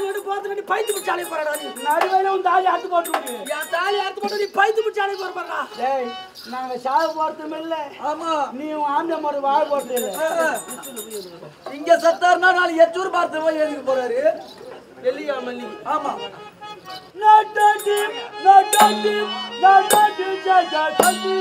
நடு போறது நீ பைத்து பிடிச்சாலே போறடா நீ நடுவேல உன் தாலி அறுத்து போட்டுரு என் தாலி அறுத்து போட்டு நீ பைத்து பிடிச்சாலே போறடா டேய் நாங்க சாவு போறதும் இல்ல ஆமா நீ ஆந்த மாடு வாழ போறது இல்ல இங்க சத்தார்னா நாளை எச்சூர் பார்த்து போய் எழுதி போறாரு எல்லியா மல்லி ஆமா நாடாடி ஜாஜா கண்டி நாடாடி ஜாஜா கண்டி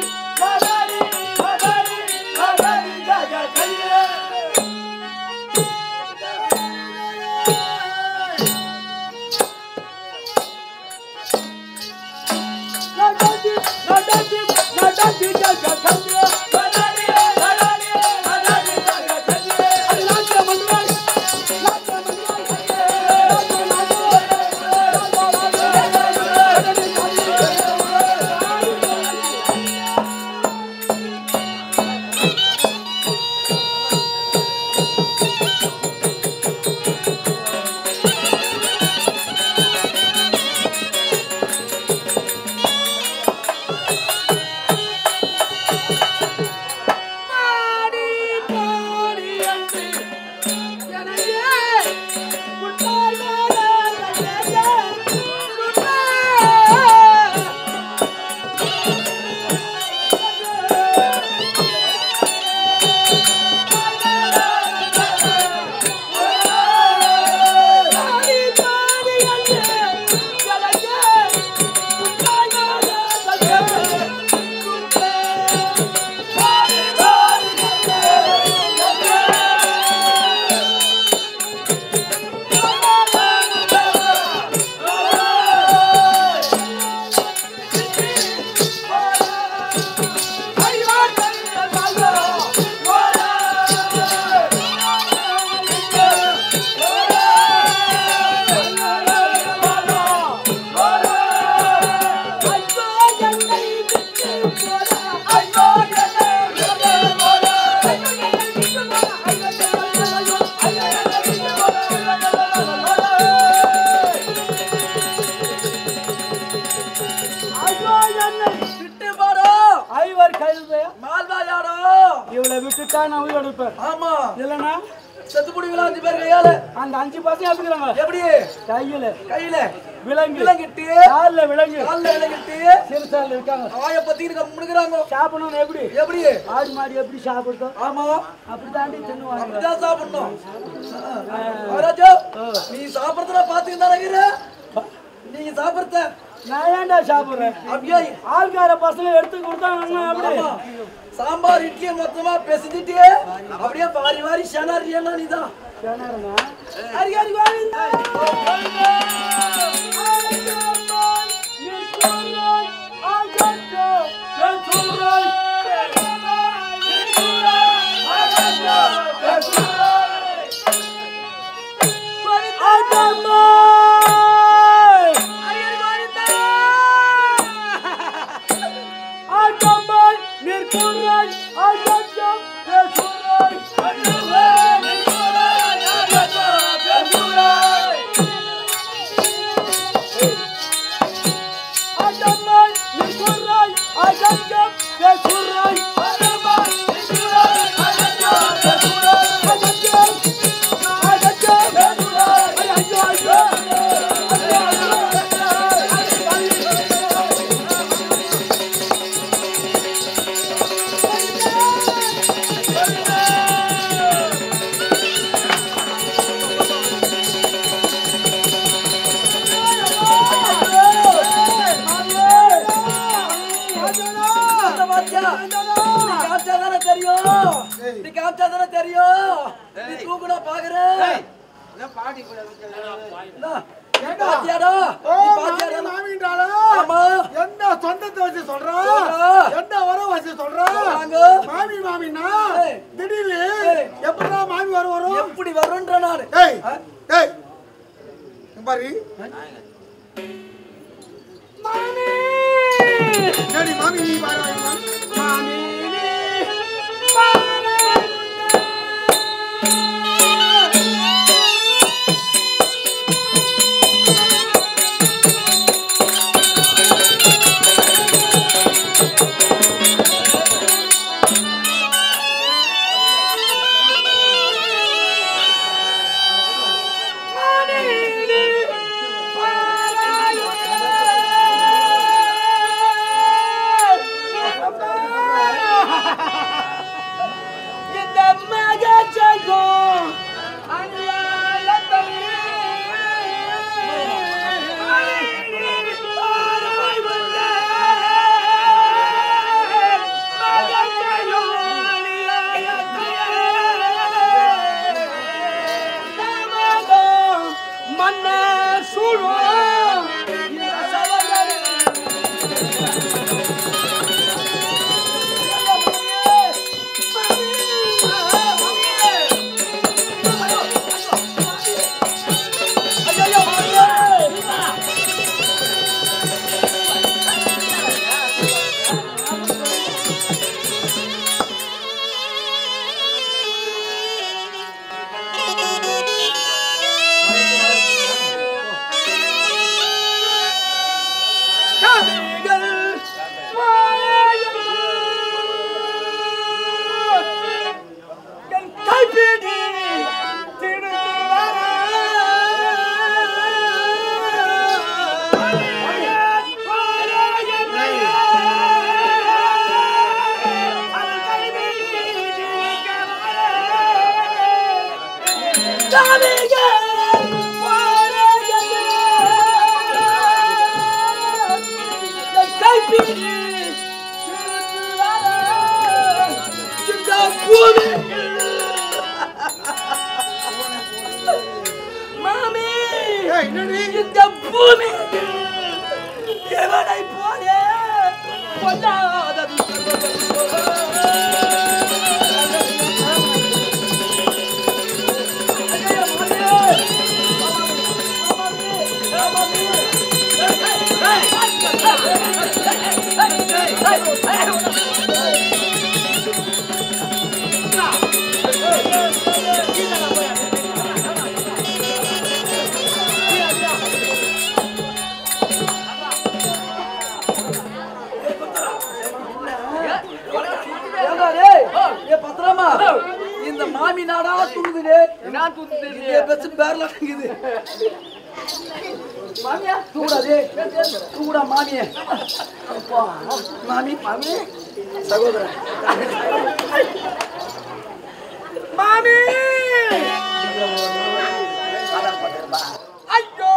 அந்த 5 பசங்க அப்படிங்கறாங்க எப்படி கையில விலங்கிட்டு கால்ல விலங்கிட்டு சிறுசால இருக்காங்க ஆய பத்திக்கு முடுக்குறாங்க சாப்பிடணும் எப்படி ஆடு மாடி எப்படி சாப்பிடுறோம் ஆமா அப்படி தாண்டி தின்னுவாங்க அப்படிதான் சாப்பிடணும் ராஜா நீ சாப்பிடுறத பாத்துக்கிட்டு தான் இருக்கற நீ சாப்பிடுற நான் ஏன்டா சாப்பிடுறேன் அப்படியே ஆள்கார பசங்க எடுத்து கொடுத்தாங்க அப்படியே சாம்பார் இட்லி மொத்தமா பேசிட்டு அப்படியே வாரி சேனாரியனா நீதான் சேனாரனா ஹரி கோவிந்தா Money! மாமி இந்த பூமி எவனை போலே பொல்லாதது இந்த மாமி நாடா தூங்குது பேர்ல மாமியா தூடாதே தூடா மாமிய மாமி மாமி சகோதரன் மாமி ஐயோ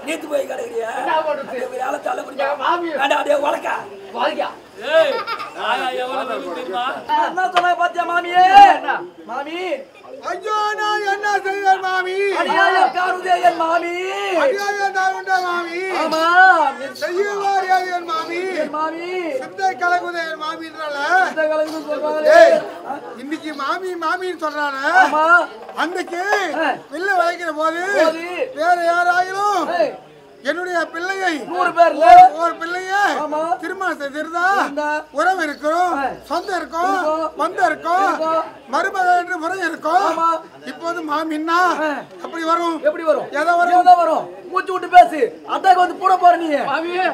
நீத்து போய் கிடக்குறியா என்ன சொல்ல பாத்தியா மாமியே மாமி ஐயோ நான் என்ன செய்வேன் மாமி அநியாயம் காருதே என் மாமி அநியாயம் தாருண்டா மாமி ஆமா செய்யுவாரியா என் மாமி மாமி சிந்தை கலகுதே என் மாமின்றால சிந்தை கலகுது சொல்றாங்களே இன்னைக்கு மாமி மாமின்னு சொல்றானே ஆமா அன்னைக்கு பிள்ளை வளைக்கிற போது வேற யாராயிலும் என்னுடைய பிள்ளையை 100 பேர்ல ஒரு பிள்ளைய திருமணம் செய்திருந்தா உறவு இருக்கும் சொந்தம் இருக்கும் பந்தம் இருக்கும் மருமகள் என்று முறை இருக்கும் இப்போது மாமின்னா அப்படி வரும் எப்படி வரும் எதை வரும் மூச்சு விட்டு பேசு அதாக்கு வந்து போட போற நீ மாமியே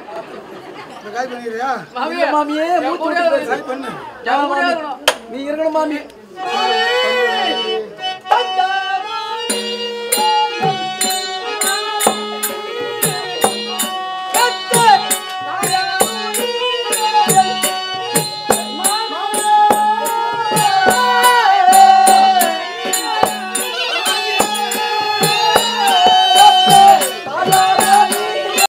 காய் பண்ணிறியா மாமியே மூச்சு விட்டு பேசு பண்ணு நீ இருக்கணும் மாமி